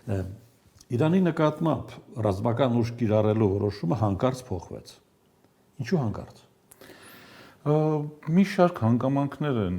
Իրանի նկատմամբ ռազմական ուժ կիրառելու որոշումը հանկարծ փոխվեց։ Ինչու հանկարծ։ Մի շարք հանգամանքներ են,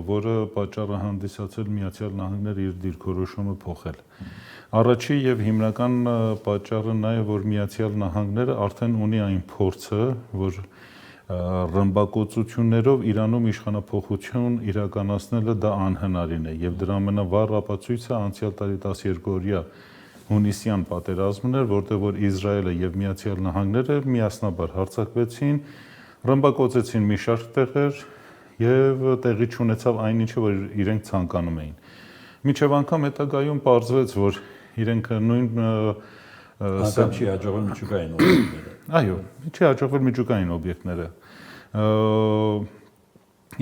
որը պատճառ է հանդիսացել Միացյալ Նահանգները իր դիրքորոշումը փոխել։ Առաջի եւ հիմնական պատճառը նա է, որ Միացյալ Նահանգները արդեն ունի այն փորձը, որ ռմբակոծություններով Իրանում իշխանափոխություն իրականացնելը դա անհնարին է եւ դրա ամենավառ ապացույցը անցյալ տարի 12-օրյա հունիսյան պատերազմն էր, որտեղ որ Իսրայելը եւ Միացյալ Նահանգները միասնաբար հարձակվեցին, ռմբակոծեցին մի շարք տեղեր եւ տեղի չունեցավ այն ինչը որ իրենք ցանկանում էին։ Մինչեւ անգամ հետագայում պարզվեց, որ իրենք նույն անգամ չի հաջողվել միջուկային օբյեկտները։ Այո, չի հաջողվել միջուկային օբյեկտները։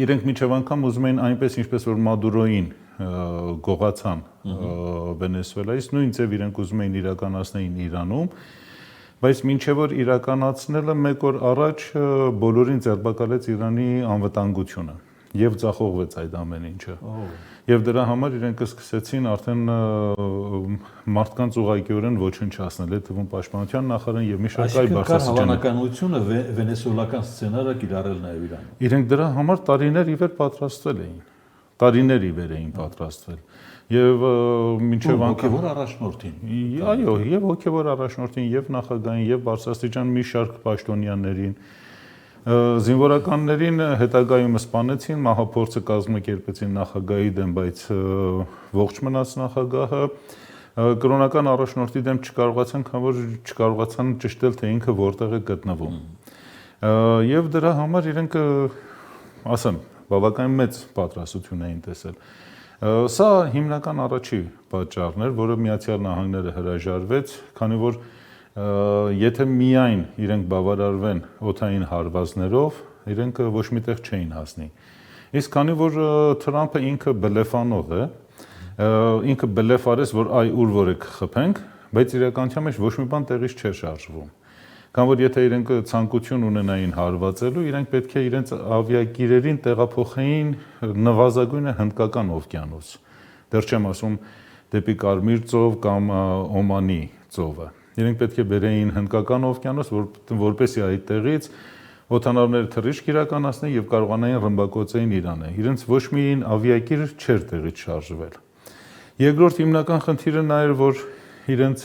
Իրենք մինչև անգամ ուզում էին այնպես ինչպես որ Մադուրոին գողացան Վենեսուելայից, նույն ձև իրենք ուզում էին իրականացնեին Իրանում, բայց մինչև որ իրականացնելը մեկ օր առաջ բոլորին ձերբակալեց Իրանի անվտանգությունը եւ ձախողվեց այդ ամեն ինչը։ Եվ դրա համար իրենք սկսեցին արդեն մարդկանց ուղղակիորեն ոչնչացնել, այդ թվում պաշտպանության նախարարին եւ մի շարք այլ բարձրաստիճան հավանականությունը վենեսուելական սցենարը կիրառել նաեւ Իրանում։ Իրենք դրա համար տարիներ ի վեր պատրաստվել էին։ Տարիներ ի վեր էին պատրաստվել։ Եվ մինչև հոգևոր առաջնորդին։ Այո, եւ հոգևոր առաջնորդին, եւ նախագահային, եւ բարձրաստիճան մի շարք պաշտոնյաներին զինվորականներին հետագայում սպանեցին, մահափորձը կազմակերպեցին նախագահի դեմ, բայց ողջ մնաց նախագահը, կրոնական առաջնորդի դեմ չկարողացան, քանի որ չկարողացան ճշտել, թե ինքը որտեղ է գտնվում։ Եվ դրա համար իրենք, ասեմ, բավականին մեծ պատրաստություն էին տեսել։ Սա հիմնական առաջի պատճառն էր, որը Միացյալ Նահանգները հրաժարվեց, քանի որ եթե միայն իրենք բավարարվեն օդային հարվածներով, իրենք ոչ միտեղ չէին հասնի։ Իսկ քանի որ Թրամփը ինքը բլեֆանող է, ինքը բլեֆ արեց, որ այ ուր որ եք խփենք, բայց իրականության մեջ ոչ մի բան տեղից չէր շարժվում։ Քանի որ եթե իրենք ցանկություն ունենային հարվածելու, իրենք պետք է իրենց ավիակիրերին տեղափոխեին նվազագույնը Հնդկական օվկիանոս։ Դեռ չեմ ասում դեպի Կարմիր ծով կամ Օմանի ծովը։ Իրենք պետք է բերեին Հնդկական օվկիանոս, որպեսզի այդտեղից օդանավները թռիչք իրականացնեն եւ կարողանային ռմբակոծեին Իրանը։ Իրենց ոչ մի ավիակիր չէր տեղից շարժվել։ Երկրորդ հիմնական խնդիրը նա էր, որ իրենց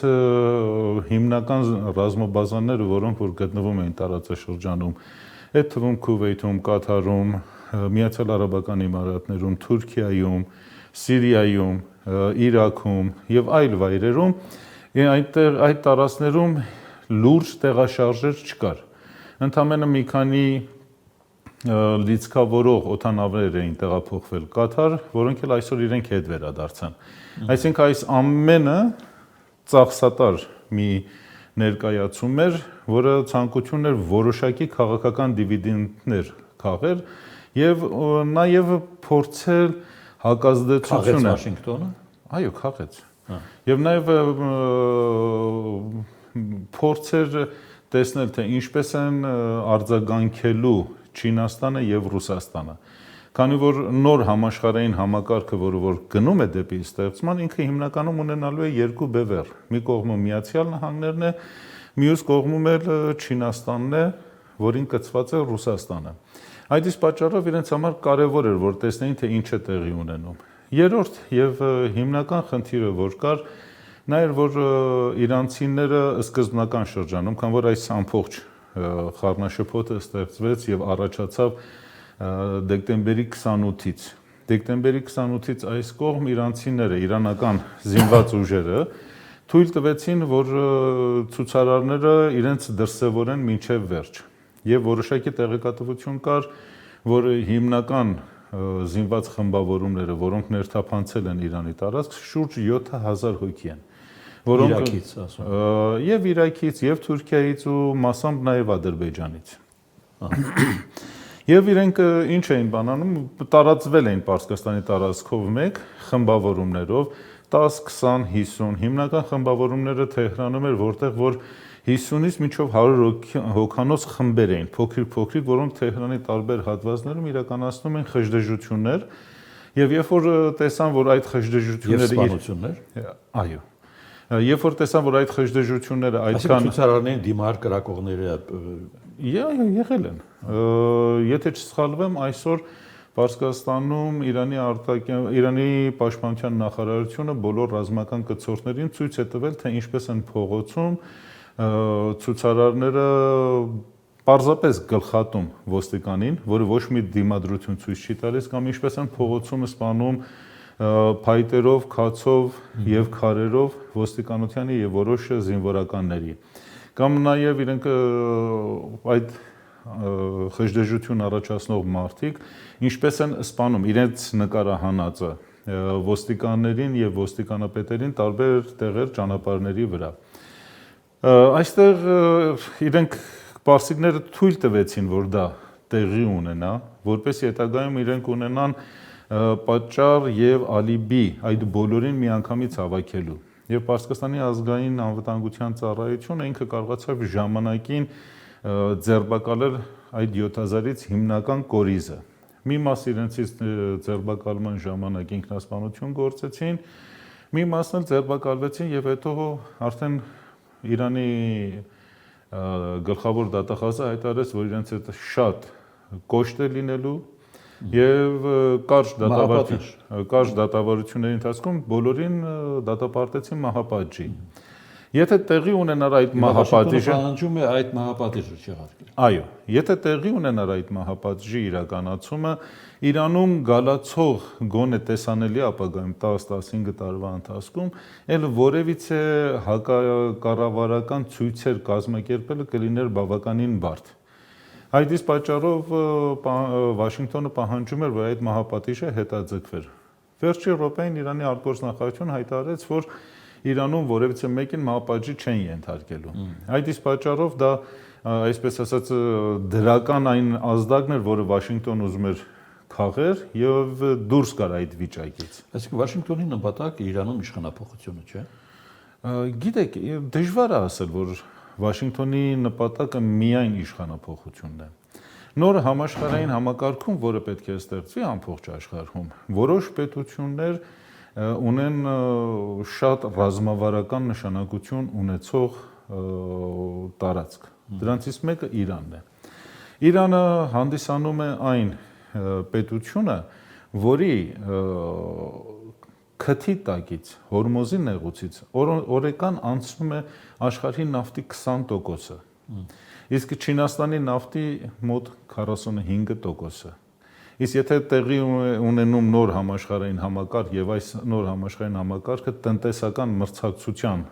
հիմնական ռազմաբազաները, որոնք որ գտնվում էին տարածաշրջանում, այդ թվում Քուվեյթում, Կատարում, Միացյալ Արաբական Էմիրատներում, Թուրքիայում, Սիրիայում, Իրաքում եւ այլ վայրերում, այդ տարածքներում լուրջ տեղաշարժեր չկար։ Ընդամենը մի քանի լիցքավորող օդանավեր էին տեղափոխվել Կաթար, որոնք էլ այսօր իրենք հետ վերադարձան։ Այսինքն այս ամենը ծախսատար մի ներկայացում էր, որը ցանկությունն էր որոշակի քաղաքական դիվիդենդներ քաղել եւ նաեւ փորձել հակազդեցությունը։ Քաղեց Վաշինգտոնը։ Այո, քաղեց։ Եվ նաեւ փորձեր տեսնել, թե ինչպես են արձագանքելու Չինաստանը եւ Ռուսաստանը։ Քանի որ նոր համաշխարհային համակարգը, որ գնում է դեպի ստեղծման, ինքը հիմնականում ունենալու է երկու բևեռ։ Մի կողմում Միացյալ Նահանգներն է, մյուս կողմում էլ Չինաստանն է, որին կցված է Ռուսաստանը։ Այդ իսկ պատճառով իրենց համար կարևոր էր, որ տեսնեին, թե ինչ է տեղի ունենում։ Երրորդ եւ հիմնական խնդիրը, որ կար, նա էր, որ իրանցիները սկզբնական շրջանում, քանի որ այս ամբողջ խառնաշփոթը ստեղծվեց եւ առաջացավ դեկտեմբերի 28-ից։ Դեկտեմբերի 28-ից այս կողմ իրանցիները, իրանական զինված ուժերը թույլ տվեցին, որ ցուցարարները իրենց դրսևորեն մինչև վերջ։ Եվ որոշակի տեղեկատվություն կար, որ հիմնական զինված խմբավորումները, որոնք ներթափանցել են Իրանի տարածք, շուրջ 7000 հոգի են, որոնք Իրաքից, ասում։ Եվ Իրաքից, եւ Թուրքիայից ու մասամբ նաեւ Ադրբեջանից։ Եվ իրենք ինչ էին բանանում, տարածվել էին Պարսկաստանի տարածքով մեկ խմբավորումներով 10, 20, 50, հիմնական խմբավորումները Թեհրանում էր, որտեղ որ 50-ից մինչև 100 հոգանոց խմբեր էին, փոքրիկ, որոնք Թեհրանի տարբեր հատվածներում իրականացնում են խժդեժություններ, եւ երբ որ տեսան, որ այդ խժդեժությունները սպանություններ, այո, Երբ որ տեսան, որ այդ խժդժությունները այդքան ցուցարարներին դիմար կրակողները եղել են։ Եթե չսխալվեմ, այսօր Պարսկաստանում Իրանի պաշտպանության նախարարությունը բոլոր ռազմական կցորդներին ցույց է տվել, թե ինչպես են փողոցում ցուցարարները պարզապես գլխատում ոստիկանին, որը ոչ մի դիմադրություն ցույց չի տալիս, կամ ինչպես են փողոցում սպանում փայտերով, քացով եւ քարերով ոստիկանությանի եւ որոշ զինվորականների։ Կամ նաեւ իրենք այդ խժդժություն առաջացնող մարդիկ ինչպես են սպանում իրենց նկարահանածը ոստիկաններին եւ ոստիկանապետերին տարբեր տեղեր ճանապարհների վրա։ Այստեղ իրենք պարսիկները թույլ տվեցին, որ դա տեղի ունենա, որպեսզի հետագայում իրենք ունենան պատճառ եւ ալիբի այդ բոլորին միանգամից հավաքելու։ Եվ Պարսկաստանի ազգային անվտանգության ծառայությունը ինքը կարողացավ ժամանակին ձերբակալել այդ 7000-ից հիմնական կորիզը։ Մի մաս իրենցից ձերբակալման ժամանակ ինքնասպանություն գործեցին, մի մասն էլ ձերբակալվեցին եւ հետո արդեն Իրանի գլխավոր դատախազը հայտարարեց, որ իրենց հետ շատ կոշտ է լինելու եւ կարճ դատավարությունների ընթացքում բոլորին դատապարտեցին մահապատժի։ Եթե տեղի ունենար այդ մահապատիժը, պահանջում է այդ մահապատիժը չեղարկել։ Այո, եթե տեղի ունենար այդ մահապատժի իրականացումը, Իրանում գալացող գոնե տեսանելի ապագայում 10-15 տարվա ընթացքում էլ որևիցե հակակառավարական ցույցեր կազմակերպելը կլիներ բավականին բարդ։ Այդ իսկ պատճառով Վաշինգտոնը պահանջում էր, որ այդ մահապատիժը հետաձգվեր։ Վերջի րոպեին Իրանի արտգործնախարարությունը հայտարարեց, որ Իրանում որևիցե մեկին մահապատժի չեն ենթարկելու։ Այդ իսկ պատճառով դա այսպես ասած դրական այն ազդակն էր, որը Վաշինգտոնը ուզում էր քաղեր եւ դուրս գար այդ վիճակից։ Այսինքն Վաշինգտոնի նպատակը Իրանում իշխանապողությունը չէ։ Գիտեք, դժվար է ասել, որ Վաշինգտոնի նպատակը միայն իշխանապողությունն է։ Նոր համաշխարհային համակարգում, որը պետք է ստեղծվի ամբողջ աշխարհում, որոշ պետություններ ունեն շատ ռազմավարական նշանակություն ունեցող տարածք։ Դրանցից մեկը Իրանն է։ Իրանը հանդիսանում է այն պետությունը, որի քթի տակից, Հորմոզի նեղուցից օրական անցնում է աշխարհի նավթի 20%-ը։ Իսկ Չինաստանի նավթի մոտ 45%-ը։ Իսկ եթե տեղի ունենում նոր համաշխարհային համակարգ եւ այս նոր համաշխարհային համակարգը տնտեսական մրցակցության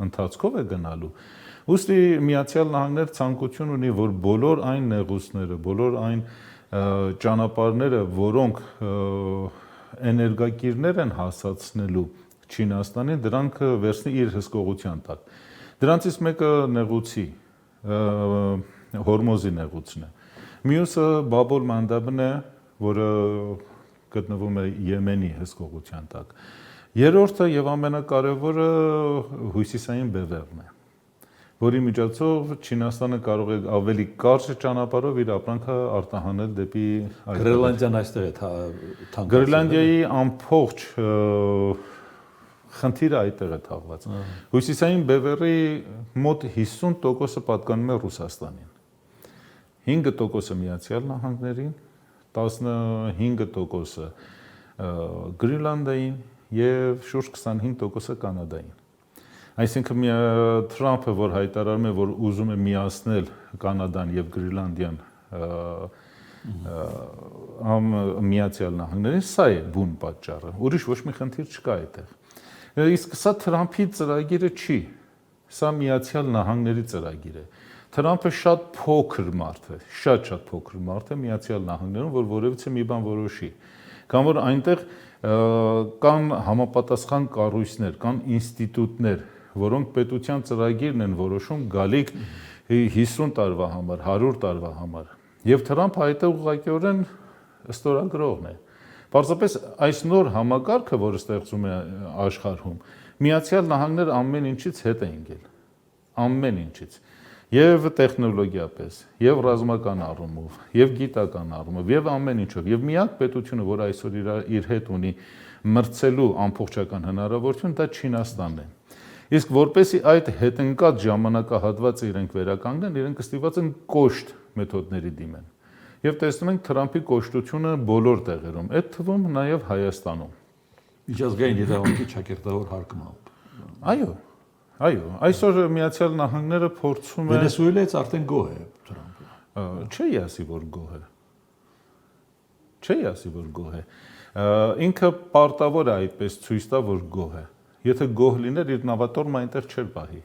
ընթացքով է գնալու, ուստի Միացյալ Նահանգներ ցանկություն ունի, որ բոլոր այն նեղուցները, բոլոր այն ճանապարհները, որոնք էներգակիրներ են հասցնելու Չինաստանին, դրանք վերցնի իր հսկողության տակ։ Դրանցից մեկը նեղուցի Հորմոզի նեղուցն է։ Մյուսը Բաբ ալ-Մանդաբն է, որը գտնվում է Եմենի հսկողության տակ։ Երրորդը եւ ամենակարևորը հյուսիսային բևեռն է, որի միջոցով Չինաստանը կարող է ավելի կարճ ճանապարհով իր ապրանքը արտահանել դեպի Գրենլանդիան այստեղ է թանկացել։ Գրենլանդիայի ամբողջ խնդիրը այդտեղ է թաղված։ Հյուսիսային բևեռի մոտ 50%-ը պատկանում է Ռուսաստանին։ 5%-ը Միացյալ Նահանգներին, 15%-ը Գրենլանդիային եւ շուրջ 25%-ը Կանադային։ Այսինքն Թրամփը, որ հայտարարում է, որ ուզում է միացնել Կանադան եւ Գրենլանդիան Միացյալ Նահանգներին, սա է բուն պատճառը։ Ուրիշ ոչ մի խնդիր չկա այդտեղ։ Իսկ սա Թրամփի ծրագիրը չի։ Սա Միացյալ Նահանգների ծրագիր է։ Թրամփը շատ փոքր մարդ է, շատ փոքր մարդ է Միացյալ Նահանգներում, որ որևիցե մի բան որոշի։ Կամ որ այնտեղ կան համապատասխան կառույցներ, կան ինստիտուտներ, որոնք պետության ծրագիրն են որոշում գալիք 50 տարվա համար, 100 տարվա համար։ Եվ Թրամփը այդտեղ ուղղակիորեն ստորագրողն է։ Պարզապես այս նոր համակարգը, որը ստեղծում է աշխարհում, Միացյալ Նահանգները ամեն ինչից հետ է ընկել։ Ամեն ինչից։ Եվ տեխնոլոգիապես, եւ ռազմական առումով, եւ գիտական առումով, եւ ամեն ինչով, եւ միակ պետությունը, որ այսօր իր հետ ունի մրցելու ամբողջական հնարավորություն, դա Չինաստանն է։ Իսկ որպեսի այդ հետընկած ժամանակահատվածը իրենք վերականգնեն, իրենք ստիպված են կոշտ մեթոդների դիմեն։ Եվ տեսնում ենք Թրամփի կոշտությունը բոլոր տեղերում, այդ թվում նաև Հայաստանում։ Միջազգային իրավունքի ճակերտավոր հարկմամբ։ Այո, այսօր Միացյալ Նահանգները փորձում է Վենեսուելայից արդեն գոհ է Թրամփը։ Չի ասի, որ գոհ է։ Ինքը պարտավոր է այդպես ցույց տա, որ գոհ է։ Եթե գոհ լիներ, իր նավատորմը այնտեղ չէր պահի։